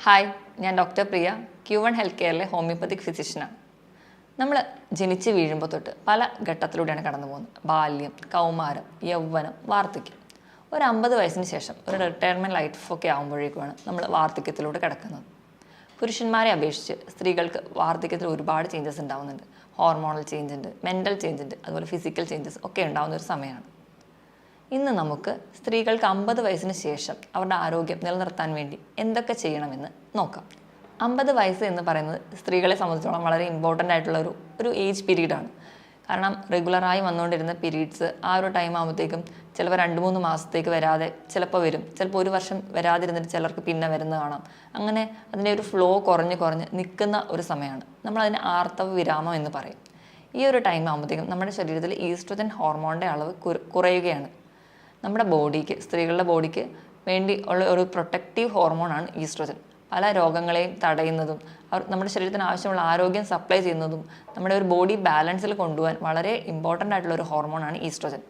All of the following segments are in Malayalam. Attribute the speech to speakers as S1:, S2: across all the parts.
S1: ഹായ്, ഞാൻ ഡോക്ടർ പ്രിയ, Q1 ഹെൽത്ത് കെയറിലെ ഹോമിയോപ്പത്തിക് ഫിസിഷ്യനാണ്. നമ്മൾ ജനിച്ച് വീഴുമ്പോൾ തൊട്ട് പല ഘട്ടത്തിലൂടെയാണ് കടന്നു പോകുന്നത്. ബാല്യം, കൗമാരം, യൗവനം, വാർദ്ധക്യം. ഒരു 50 വയസ്സിന് ശേഷം ഒരു റിട്ടയർമെൻറ്റ് ലൈഫൊക്കെ ആകുമ്പോഴേക്കുമാണ് നമ്മൾ വാർദ്ധക്യത്തിലൂടെ കിടക്കുന്നത്. പുരുഷന്മാരെ അപേക്ഷിച്ച് സ്ത്രീകൾക്ക് വാർദ്ധക്യത്തിൽ ഒരുപാട് ചേഞ്ചസ് ഉണ്ടാകുന്നുണ്ട്. ഹോർമോണൽ ചേഞ്ച് ഉണ്ട്, മെൻ്റൽ ചേഞ്ച് ഉണ്ട്, അതുപോലെ ഫിസിക്കൽ ചേഞ്ചസ് ഒക്കെ ഉണ്ടാകുന്ന ഒരു സമയമാണ്. ഇന്ന് നമുക്ക് സ്ത്രീകൾക്ക് 50 വയസ്സിന് ശേഷം അവരുടെ ആരോഗ്യം നിലനിർത്താൻ വേണ്ടി എന്തൊക്കെ ചെയ്യണമെന്ന് നോക്കാം. 50 വയസ്സ് എന്ന് പറയുന്നത് സ്ത്രീകളെ സംബന്ധിച്ചോളം വളരെ ഇമ്പോർട്ടൻ്റ് ആയിട്ടുള്ള ഒരു ഏജ് പീരീഡാണ്. കാരണം റെഗുലറായി വന്നുകൊണ്ടിരുന്ന പീരീഡ്സ് ആ ഒരു ടൈം ആകുമ്പോഴത്തേക്കും ചിലപ്പോൾ 2-3 മാസത്തേക്ക് വരാതെ ചിലപ്പോൾ വരും, ചിലപ്പോൾ ഒരു വർഷം വരാതിരുന്നിട്ട് ചിലർക്ക് പിന്നെ വരുന്നത് കാണാം. അങ്ങനെ അതിൻ്റെ ഒരു ഫ്ലോ കുറഞ്ഞ് നിൽക്കുന്ന ഒരു സമയമാണ്. നമ്മളതിന് ആർത്തവ വിരാമം എന്ന് പറയും. ഈ ഒരു ടൈം ആകുമ്പോഴത്തേക്കും നമ്മുടെ ശരീരത്തിൽ ഈസ്ട്രോജൻ ഹോർമോണിൻ്റെ അളവ് കുറയുകയാണ്. നമ്മുടെ ബോഡിക്ക്, സ്ത്രീകളുടെ ബോഡിക്ക് വേണ്ടി ഉള്ള ഒരു പ്രൊട്ടക്റ്റീവ് ഹോർമോണാണ് ഈസ്ട്രോജൻ. പല രോഗങ്ങളെയും തടയുന്നതും നമ്മുടെ ശരീരത്തിന് ആവശ്യമുള്ള ആരോഗ്യം സപ്ലൈ ചെയ്യുന്നതും നമ്മുടെ ഒരു ബോഡി ബാലൻസിൽ കൊണ്ടുപോകാൻ വളരെ ഇമ്പോർട്ടൻ്റ് ആയിട്ടുള്ള ഒരു ഹോർമോണാണ് ഈസ്ട്രോജൻ.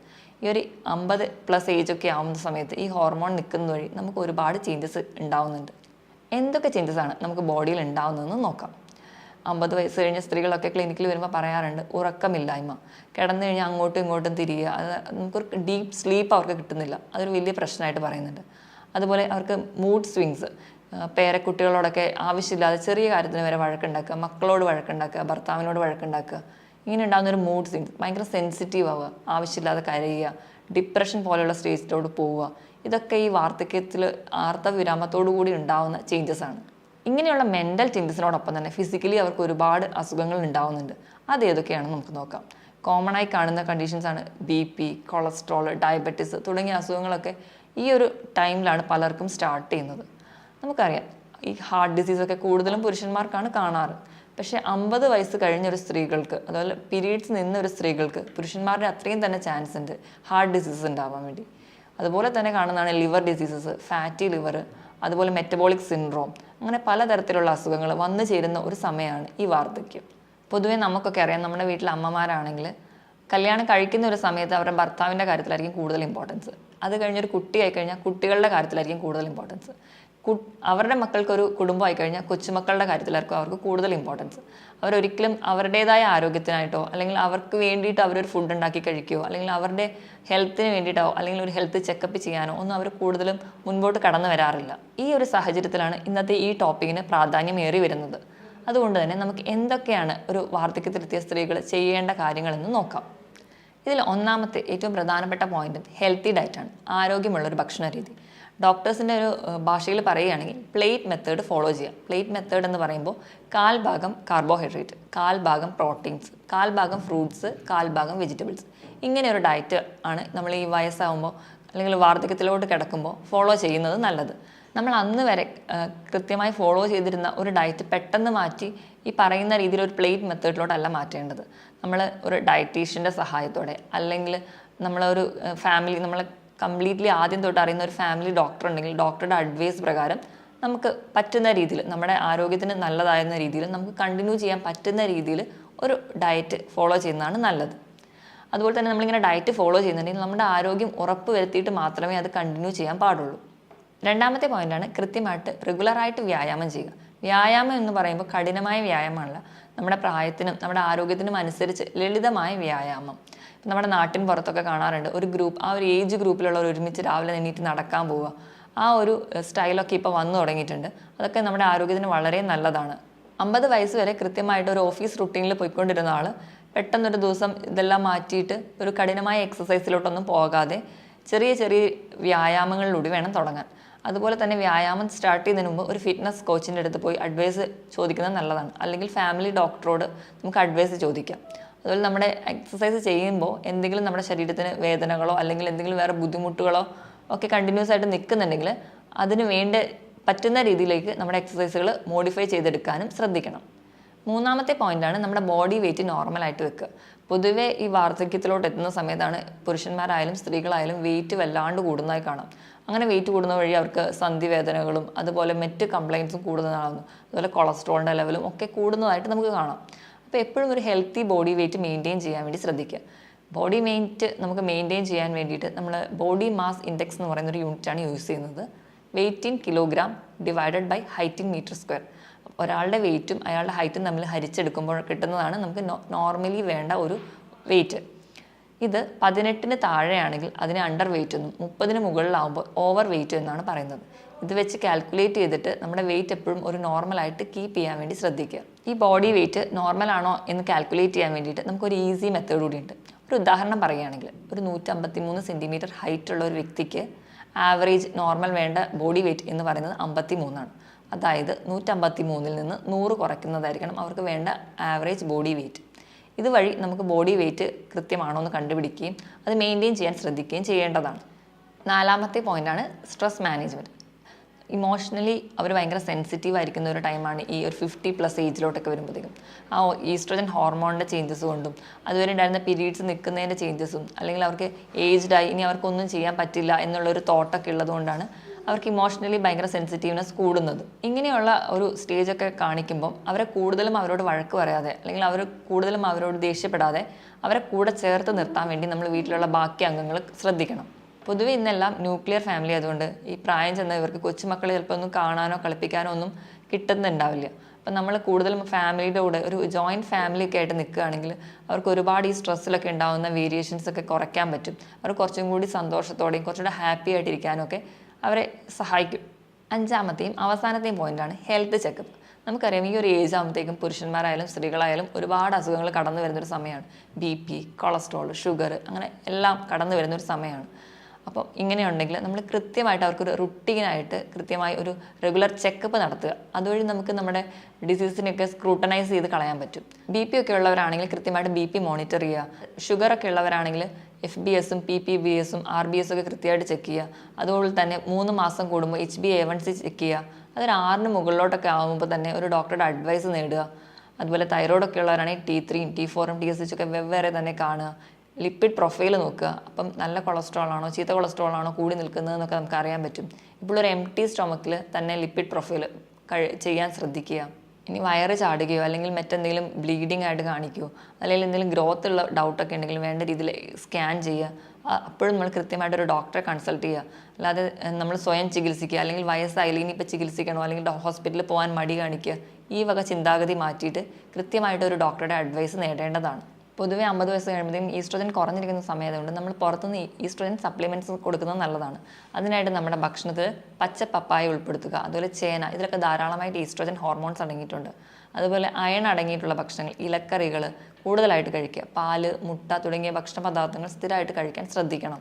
S1: ഈ ഒരു 50+ ഏജൊക്കെ ആവുന്ന സമയത്ത് ഈ ഹോർമോൺ നിൽക്കുന്നത് വഴി നമുക്ക് ഒരുപാട് ചേഞ്ചസ് ഉണ്ടാവുന്നുണ്ട്. എന്തൊക്കെ ചേഞ്ചസാണ് നമുക്ക് ബോഡിയിൽ ഉണ്ടാവുന്നതെന്ന് നോക്കാം. 50 വയസ്സ് കഴിഞ്ഞ സ്ത്രീകളൊക്കെ ക്ലിനിക്കിൽ വരുമ്പോൾ പറയാറുണ്ട് ഉറക്കമില്ലായ്മ, കിടന്നു കഴിഞ്ഞാൽ അങ്ങോട്ടും ഇങ്ങോട്ടും തിരിയുക, അത് നമുക്കൊരു ഡീപ്പ് സ്ലീപ്പ് അവർക്ക് കിട്ടുന്നില്ല, അതൊരു വലിയ പ്രശ്നമായിട്ട് പറയുന്നുണ്ട്. അതുപോലെ അവർക്ക് മൂഡ് സ്വിങ്സ്, പേരക്കുട്ടികളോടൊക്കെ ആവശ്യമില്ലാതെ ചെറിയ കാര്യത്തിന് വരെ വഴക്കുണ്ടാക്കുക, മക്കളോട് വഴക്കുണ്ടാക്കുക, ഭർത്താവിനോട് വഴക്കുണ്ടാക്കുക, ഇങ്ങനെ ഉണ്ടാകുന്നൊരു മൂഡ് സ്വിങ്സ്, ഭയങ്കര സെൻസിറ്റീവ് ആവുക, ആവശ്യമില്ലാതെ കരയുക, ഡിപ്രഷൻ പോലെയുള്ള സ്റ്റേജിലോട്ട് പോവുക, ഇതൊക്കെ ഈ വാർദ്ധക്യത്തിൽ ആർത്തവ വിരാമത്തോടു കൂടി ഉണ്ടാകുന്ന ചേഞ്ചസ് ആണ്. ഇങ്ങനെയുള്ള മെൻ്റൽ ചേഞ്ചസിനോടൊപ്പം തന്നെ ഫിസിക്കലി അവർക്ക് ഒരുപാട് അസുഖങ്ങൾ ഉണ്ടാവുന്നുണ്ട്. അത് ഏതൊക്കെയാണെന്ന് നമുക്ക് നോക്കാം. കോമൺ ആയി കാണുന്ന കണ്ടീഷൻസാണ് BP, കൊളസ്ട്രോൾ, ഡയബറ്റിസ് തുടങ്ങിയ അസുഖങ്ങളൊക്കെ ഈ ഒരു ടൈമിലാണ് പലർക്കും സ്റ്റാർട്ട് ചെയ്യുന്നത്. നമുക്കറിയാം ഈ ഹാർട്ട് ഡിസീസൊക്കെ കൂടുതലും പുരുഷന്മാർക്കാണ് കാണാറ്. പക്ഷേ 50 വയസ്സ് കഴിഞ്ഞൊരു സ്ത്രീകൾക്ക്, അതുപോലെ പീരീഡ്സ് നിന്നൊരു സ്ത്രീകൾക്ക് പുരുഷന്മാരുടെ അത്രയും തന്നെ ചാൻസ് ഉണ്ട് ഹാർട്ട് ഡിസീസസ് ഉണ്ടാവാൻ വേണ്ടി. അതുപോലെ തന്നെ കാണുന്നതാണ് ലിവർ ഡിസീസസ്, ഫാറ്റി ലിവർ, അതുപോലെ മെറ്റബോളിക് സിൻഡ്രോം, അങ്ങനെ പലതരത്തിലുള്ള അസുഖങ്ങൾ വന്നു ചേരുന്ന ഒരു സമയമാണ് ഈ വാർദ്ധക്യം. പൊതുവേ നമുക്കൊക്കെ അറിയാം, നമ്മുടെ വീട്ടിൽ അമ്മമാരാണെങ്കിൽ കല്യാണം കഴിക്കുന്ന ഒരു സമയത്ത് അവരുടെ ഭർത്താവിൻ്റെ കാര്യത്തിലായിരിക്കും കൂടുതൽ ഇമ്പോർട്ടൻസ്. അത് കഴിഞ്ഞൊരു കുട്ടിയായി കഴിഞ്ഞാൽ കുട്ടികളുടെ കാര്യത്തിലായിരിക്കും കൂടുതൽ ഇമ്പോർട്ടൻസ്. അവരുടെ മക്കൾക്കൊരു കുടുംബമായി കഴിഞ്ഞാൽ കൊച്ചുമക്കളുടെ കാര്യത്തിലായിരിക്കും അവർക്ക് കൂടുതൽ ഇമ്പോർട്ടൻസ്. അവരൊരിക്കലും അവരുടേതായ ആരോഗ്യത്തിനായിട്ടോ അല്ലെങ്കിൽ അവർക്ക് വേണ്ടിയിട്ട് അവരൊരു ഫുഡ് ഉണ്ടാക്കി കഴിക്കുകയോ അല്ലെങ്കിൽ അവരുടെ ഹെൽത്തിന് വേണ്ടിയിട്ടോ അല്ലെങ്കിൽ ഒരു ഹെൽത്ത് ചെക്കപ്പ് ചെയ്യാനോ ഒന്നും അവർ കൂടുതലും മുൻപോട്ട് കടന്നു വരാറില്ല. ഈ ഒരു സാഹചര്യത്തിലാണ് ഇന്നത്തെ ഈ ടോപ്പിക്കിന് പ്രാധാന്യമേറി വരുന്നത്. അതുകൊണ്ട് തന്നെ നമുക്ക് എന്തൊക്കെയാണ് ഒരു വാർദ്ധക്യത്തിലെത്തിയ സ്ത്രീകൾ ചെയ്യേണ്ട കാര്യങ്ങളെന്ന് നോക്കാം. ഇതിൽ ഒന്നാമത്തെ ഏറ്റവും പ്രധാനപ്പെട്ട പോയിന്റ് ഹെൽത്തി ഡയറ്റാണ്, ആരോഗ്യമുള്ളൊരു ഭക്ഷണ രീതി. ഡോക്ടേഴ്സിൻ്റെ ഒരു ഭാഷയിൽ പറയുകയാണെങ്കിൽ പ്ലേറ്റ് മെത്തേഡ് ഫോളോ ചെയ്യുക. പ്ലേറ്റ് മെത്തേഡ് എന്ന് പറയുമ്പോൾ 1/4 ഭാഗം കാർബോഹൈഡ്രേറ്റ്, 1/4 ഭാഗം പ്രോട്ടീൻസ്, 1/4 ഭാഗം ഫ്രൂട്ട്സ്, 1/4 ഭാഗം വെജിറ്റബിൾസ്. ഇങ്ങനെ ഒരു ഡയറ്റ് ആണ് നമ്മൾ ഈ വയസ്സാകുമ്പോൾ അല്ലെങ്കിൽ വാർദ്ധക്യത്തിലോട്ട് കിടക്കുമ്പോൾ ഫോളോ ചെയ്യുന്നത് നല്ലത്. നമ്മൾ അന്ന് വരെ കൃത്യമായി ഫോളോ ചെയ്തിരുന്ന ഒരു ഡയറ്റ് പെട്ടെന്ന് മാറ്റി ഈ പറയുന്ന രീതിയിൽ ഒരു പ്ലേറ്റ് മെത്തേഡിലോട്ടല്ല മാറ്റേണ്ടത്. നമ്മൾ ഒരു ഡയറ്റീഷ്യൻ്റെ സഹായത്തോടെ അല്ലെങ്കിൽ നമ്മളൊരു ഫാമിലി, നമ്മളെ കംപ്ലീറ്റ്ലി ആദ്യം തൊട്ട് അറിയുന്ന ഒരു ഫാമിലി ഡോക്ടർ ഉണ്ടെങ്കിൽ ഡോക്ടറുടെ അഡ്വൈസ് പ്രകാരം നമുക്ക് പറ്റുന്ന രീതിയിൽ, നമ്മുടെ ആരോഗ്യത്തിന് നല്ലതായിരുന്ന രീതിയിൽ നമുക്ക് കണ്ടിന്യൂ ചെയ്യാൻ പറ്റുന്ന രീതിയിൽ ഒരു ഡയറ്റ് ഫോളോ ചെയ്യുന്നതാണ് നല്ലത്. അതുപോലെ തന്നെ നമ്മളിങ്ങനെ ഡയറ്റ് ഫോളോ ചെയ്യുന്നുണ്ടെങ്കിൽ നമ്മുടെ ആരോഗ്യം ഉറപ്പ് വരുത്തിയിട്ട് മാത്രമേ അത് കണ്ടിന്യൂ ചെയ്യാൻ പാടുള്ളൂ. രണ്ടാമത്തെ പോയിന്റാണ് കൃത്യമായിട്ട് റെഗുലറായിട്ട് വ്യായാമം ചെയ്യുക. വ്യായാമം എന്ന് പറയുമ്പോൾ കഠിനമായ വ്യായാമമല്ല, നമ്മുടെ പ്രായത്തിനും നമ്മുടെ ആരോഗ്യത്തിനും അനുസരിച്ച് ലളിതമായ വ്യായാമം. നമ്മുടെ നാട്ടിൻ പുറത്തൊക്കെ കാണാറുണ്ട്, ഒരു ഗ്രൂപ്പ്, ആ ഒരു ഏജ് ഗ്രൂപ്പിലുള്ളവർ ഒരുമിച്ച് രാവിലെ എണീറ്റ് നടക്കാൻ പോവുക. ആ ഒരു സ്റ്റൈലൊക്കെ ഇപ്പോൾ വന്നു തുടങ്ങിയിട്ടുണ്ട്. അതൊക്കെ നമ്മുടെ ആരോഗ്യത്തിന് വളരെ നല്ലതാണ്. 50 വയസ്സ് വരെ കൃത്യമായിട്ട് ഒരു ഓഫീസ് റുട്ടീനിൽ പോയിക്കൊണ്ടിരുന്ന ആൾ പെട്ടെന്നൊരു ദിവസം ഇതെല്ലാം മാറ്റിയിട്ട് ഒരു കഠിനമായ എക്സസൈസിലോട്ടൊന്നും പോകാതെ ചെറിയ ചെറിയ വ്യായാമങ്ങളിലൂടെ വേണം തുടങ്ങാൻ. അതുപോലെ തന്നെ വ്യായാമം സ്റ്റാർട്ട് ചെയ്യുന്നതിന് മുമ്പ് ഒരു ഫിറ്റ്നസ് കോച്ചിൻ്റെ അടുത്ത് പോയി അഡ്വൈസ് ചോദിക്കുന്നത് നല്ലതാണ്. അല്ലെങ്കിൽ ഫാമിലി ഡോക്ടറോട് നമുക്ക് അഡ്വൈസ് ചോദിക്കാം. അതുപോലെ നമ്മുടെ എക്സസൈസ് ചെയ്യുമ്പോൾ എന്തെങ്കിലും നമ്മുടെ ശരീരത്തിന് വേദനകളോ അല്ലെങ്കിൽ എന്തെങ്കിലും വേറെ ബുദ്ധിമുട്ടുകളോ ഒക്കെ കണ്ടിന്യൂസ് ആയിട്ട് നിൽക്കുന്നുണ്ടെങ്കിൽ അതിന് പറ്റുന്ന രീതിയിലേക്ക് നമ്മുടെ എക്സസൈസുകൾ മോഡിഫൈ ചെയ്തെടുക്കാനും ശ്രദ്ധിക്കണം. മൂന്നാമത്തെ പോയിന്റാണ് നമ്മുടെ ബോഡി വെയിറ്റ് നോർമലായിട്ട് വെക്കുക. പൊതുവേ ഈ വാർദ്ധക്യത്തിലോട്ട് എത്തുന്ന സമയത്താണ് പുരുഷന്മാരായാലും സ്ത്രീകളായാലും വെയിറ്റ് വല്ലാണ്ട് കൂടുന്നതായി കാണാം. അങ്ങനെ വെയിറ്റ് കൂടുന്ന വഴി അവർക്ക് സന്ധിവേദനകളും അതുപോലെ മറ്റ് കംപ്ലയിൻസും കൂടുന്നതാകുന്നു. അതുപോലെ കൊളസ്ട്രോളിൻ്റെ ലെവലും ഒക്കെ കൂടുന്നതായിട്ട് നമുക്ക് കാണാം. അപ്പോൾ എപ്പോഴും ഒരു ഹെൽത്തി ബോഡി വെയിറ്റ് മെയിൻറ്റെയിൻ ചെയ്യാൻ വേണ്ടി ശ്രദ്ധിക്കുക. ബോഡി വെയിറ്റ് നമുക്ക് മെയിൻറ്റെയിൻ ചെയ്യാൻ വേണ്ടിയിട്ട് നമ്മൾ ബോഡി മാസ് ഇൻഡെക്സ് എന്ന് പറയുന്നൊരു യൂണിറ്റാണ് യൂസ് ചെയ്യുന്നത്. Weight in kilogram divided by height in metre square. ഒരാളുടെ വെയിറ്റും അയാളുടെ ഹൈറ്റും തമ്മിൽ ഹരിച്ചെടുക്കുമ്പോൾ കിട്ടുന്നതാണ് നമുക്ക് നോർമലി വേണ്ട ഒരു വെയിറ്റ്. ഇത് 18 താഴെയാണെങ്കിൽ അതിനെ അണ്ടർ വെയിറ്റ് എന്നും 30 മുകളിലാവുമ്പോൾ ഓവർ വെയിറ്റ് എന്നാണ് പറയുന്നത്. ഇത് വെച്ച് കാൽക്കുലേറ്റ് ചെയ്തിട്ട് നമ്മുടെ വെയിറ്റ് എപ്പോഴും ഒരു നോർമലായിട്ട് കീപ്പ് ചെയ്യാൻ വേണ്ടി ശ്രദ്ധിക്കുക. ഈ ബോഡി വെയിറ്റ് നോർമൽ ആണോ എന്ന് കാൽക്കുലേറ്റ് ചെയ്യാൻ വേണ്ടിയിട്ട് നമുക്കൊരു ഈസി മെത്തേഡ് കൂടിയുണ്ട്. ഒരു ഉദാഹരണം പറയുകയാണെങ്കിൽ ഒരു 153 സെൻറ്റിമീറ്റർ ഹൈറ്റ് ഉള്ള ഒരു വ്യക്തിക്ക് ആവറേജ് നോർമൽ വേണ്ട ബോഡി വെയിറ്റ് എന്ന് പറയുന്നത് 53 ആണ്. അതായത് 153-ൽ നിന്ന് 100 കുറയ്ക്കുന്നതായിരിക്കണം അവർക്ക് വേണ്ട ആവറേജ് ബോഡി വെയിറ്റ്. ഇതുവഴി നമുക്ക് ബോഡി വെയിറ്റ് കൃത്യമാണോ എന്ന് കണ്ടുപിടിക്കുകയും അത് മെയിൻറ്റെയിൻ ചെയ്യാൻ ശ്രദ്ധിക്കുകയും ചെയ്യേണ്ടതാണ്. 4ാമത്തെ പോയിൻ്റാണ് സ്ട്രെസ് മാനേജ്മെൻറ്റ്. ഇമോഷണലി അവർ ഭയങ്കര സെൻസിറ്റീവ് ആയിരിക്കുന്ന ഒരു ടൈമാണ് ഈ ഒരു 50+ ഏജിലോട്ടൊക്കെ വരുമ്പോഴത്തേക്കും. ആ ഈസ്ട്രോജൻ ഹോർമോണിൻ്റെ ചേഞ്ചസ് കൊണ്ടും അതുവരെ ഉണ്ടായിരുന്ന പീരീഡ്സ് നിൽക്കുന്നതിൻ്റെ ചേഞ്ചസും അല്ലെങ്കിൽ അവർക്ക് ഏജ്ഡായി ഇനി അവർക്കൊന്നും ചെയ്യാൻ പറ്റില്ല എന്നുള്ളൊരു തോട്ടൊക്കെ ഉള്ളതുകൊണ്ടാണ് അവർക്ക് ഇമോഷണലി ഭയങ്കര സെൻസിറ്റീവ്നെസ് കൂടുന്നത്. ഇങ്ങനെയുള്ള ഒരു സ്റ്റേജൊക്കെ കാണിക്കുമ്പം അവരെ കൂടുതലും അവരോട് വഴക്ക് പറയാതെ അല്ലെങ്കിൽ അവർ കൂടുതലും അവരോട് ദേഷ്യപ്പെടാതെ അവരെ കൂടെ ചേർത്ത് നിർത്താൻ വേണ്ടി നമ്മൾ വീട്ടിലുള്ള ബാക്കി അംഗങ്ങൾ ശ്രദ്ധിക്കണം. പൊതുവെ ഇന്നെല്ലാം ന്യൂക്ലിയർ ഫാമിലി ആയതുകൊണ്ട് ഈ പ്രായം ചെന്ന ഇവർക്ക് കൊച്ചുമക്കൾ ചിലപ്പോൾ ഒന്നും കാണാനോ കളിപ്പിക്കാനോ ഒന്നും കിട്ടുന്നുണ്ടാവില്ല. അപ്പം നമ്മൾ കൂടുതലും ഫാമിലിയുടെ കൂടെ ഒരു ജോയിൻറ്റ് ഫാമിലിയൊക്കെ ആയിട്ട് നിൽക്കുകയാണെങ്കിൽ അവർക്ക് ഒരുപാട് ഈ സ്ട്രെസ്സിലൊക്കെ ഉണ്ടാകുന്ന വേരിയേഷൻസ് ഒക്കെ കുറയ്ക്കാൻ പറ്റും. അവർ കുറച്ചും കൂടി സന്തോഷത്തോടെയും കുറച്ചുകൂടെ ഹാപ്പി ആയിട്ടിരിക്കാനും ഒക്കെ അവരെ സഹായിക്കും. 5ാമത്തെയും അവസാനത്തെയും പോയിൻ്റാണ് ഹെൽത്ത് ചെക്കപ്പ്. നമുക്കറിയാം ഈ ഒരു ഏജ് ആകുമ്പോഴത്തേക്കും പുരുഷന്മാരായാലും സ്ത്രീകളായാലും ഒരുപാട് അസുഖങ്ങൾ കടന്നു വരുന്നൊരു സമയമാണ്. BP, കൊളസ്ട്രോൾ, ഷുഗർ അങ്ങനെ എല്ലാം കടന്നു വരുന്നൊരു സമയമാണ്. അപ്പം ഇങ്ങനെയുണ്ടെങ്കിൽ നമ്മൾ കൃത്യമായിട്ട് അവർക്കൊരു റുട്ടീനായിട്ട് കൃത്യമായി ഒരു റെഗുലർ ചെക്കപ്പ് നടത്തുക. അതുവഴി നമുക്ക് നമ്മുടെ ഡിസീസിനെയൊക്കെ സ്ക്രൂട്ടനൈസ് ചെയ്ത് കളയാൻ പറ്റും. BP ഒക്കെ ഉള്ളവരാണെങ്കിൽ കൃത്യമായിട്ട് BP മോണിറ്റർ ചെയ്യുക. ഷുഗറൊക്കെ ഉള്ളവരാണെങ്കിൽ FBS, PPBS, RBS ഒക്കെ കൃത്യമായിട്ട് ചെക്ക് ചെയ്യുക. അതുപോലെ തന്നെ 3 മാസം കൂടുമ്പോൾ HbA1c ചെക്ക് ചെയ്യുക. അതൊരു 6 മുകളിലോട്ടൊക്കെ ആകുമ്പോൾ തന്നെ ഒരു ഡോക്ടറുടെ അഡ്വൈസ് നേടുക. അതുപോലെ തൈറോയ്ഡൊക്കെ ഉള്ളവരാണെങ്കിൽ T3, T4, TSH ഒക്കെ വെവ്വേറെ തന്നെ കാണുക. ലിപ്പിഡ് പ്രൊഫൈൽ നോക്കുക. അപ്പം നല്ല കൊളസ്ട്രോൾ ആണോ ചീത്ത കൊളസ്ട്രോൾ ആണോ കൂടി നിൽക്കുന്നതെന്നൊക്കെ നമുക്ക് അറിയാൻ പറ്റും. ഇപ്പോൾ ഒരു എംപ്റ്റി സ്റ്റൊമക്കിൽ തന്നെ ലിപ്പിഡ് പ്രൊഫൈൽ ചെയ്യാൻ ശ്രദ്ധിക്കുക. ഇനി വയറ് ചാടുകയോ അല്ലെങ്കിൽ മറ്റെന്തെങ്കിലും ബ്ലീഡിങ് ആയിട്ട് കാണിക്കുകയോ അല്ലെങ്കിൽ എന്തെങ്കിലും ഗ്രോത്ത് ഉള്ള ഡൗട്ടൊക്കെ ഉണ്ടെങ്കിൽ വേണ്ട രീതിയിൽ സ്കാൻ ചെയ്യുക. അപ്പോഴും നമ്മൾ കൃത്യമായിട്ടൊരു ഡോക്ടറെ കൺസൾട്ട് ചെയ്യുക. അല്ലാതെ നമ്മൾ സ്വയം ചികിത്സിക്കുക അല്ലെങ്കിൽ വയസ്സായില്ല ഇനിയിപ്പോൾ ചികിത്സിക്കണോ അല്ലെങ്കിൽ ഹോസ്പിറ്റലിൽ പോകാൻ മടി കാണിക്കുക, ഈ വക ചിന്താഗതി മാറ്റിയിട്ട് കൃത്യമായിട്ടൊരു ഡോക്ടറുടെ അഡ്വൈസ് നേടേണ്ടതാണ്. പൊതുവെ 50 വയസ്സ് കഴിയുമ്പോഴത്തേക്കും ഈസ്ട്രോജൻ കുറഞ്ഞിരിക്കുന്ന സമയത്തുകൊണ്ട് നമ്മൾ പുറത്തുനിന്ന് ഈസ്ട്രോജൻ സപ്ലിമെൻറ്റ്സ് കൊടുക്കുന്നത് നല്ലതാണ്. അതിനായിട്ട് നമ്മുടെ ഭക്ഷണത്തിൽ പച്ച പപ്പായ ഉൾപ്പെടുത്തുക. അതുപോലെ ചേന, ഇതിലൊക്കെ ധാരാളമായിട്ട് ഈസ്ട്രോജൻ ഹോർമോൺസ് അടങ്ങിയിട്ടുണ്ട്. അതുപോലെ അയൺ അടങ്ങിയിട്ടുള്ള ഭക്ഷണങ്ങൾ, ഇലക്കറികൾ കൂടുതലായിട്ട് കഴിക്കുക. പാല്, മുട്ട തുടങ്ങിയ ഭക്ഷണ പദാർത്ഥങ്ങൾ സ്ഥിരമായിട്ട് കഴിക്കാൻ ശ്രദ്ധിക്കണം.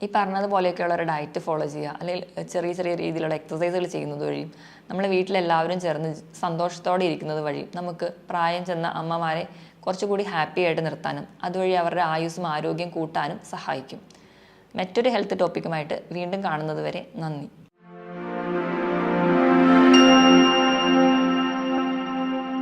S1: ഈ പറഞ്ഞതുപോലെയൊക്കെയുള്ള ഒരു ഡയറ്റ് ഫോളോ ചെയ്യുക അല്ലെങ്കിൽ ചെറിയ ചെറിയ രീതിയിലുള്ള എക്സസൈസുകൾ ചെയ്യുന്നത് വഴിയും നമ്മുടെ വീട്ടിലെല്ലാവരും ചേർന്ന് സന്തോഷത്തോടെ ഇരിക്കുന്നത് വഴിയും നമുക്ക് പ്രായം ചെന്ന അമ്മമാരെ കുറച്ചുകൂടി ഹാപ്പി ആയിട്ട് നിർത്താനും അതുവഴി അവരുടെ ആയുസ്സും ആരോഗ്യം കൂട്ടാനും സഹായിക്കും. മറ്റൊരു ഹെൽത്ത് ടോപ്പിക്കുമായിട്ട് വീണ്ടും കാണുന്നത് വരെ നന്ദി.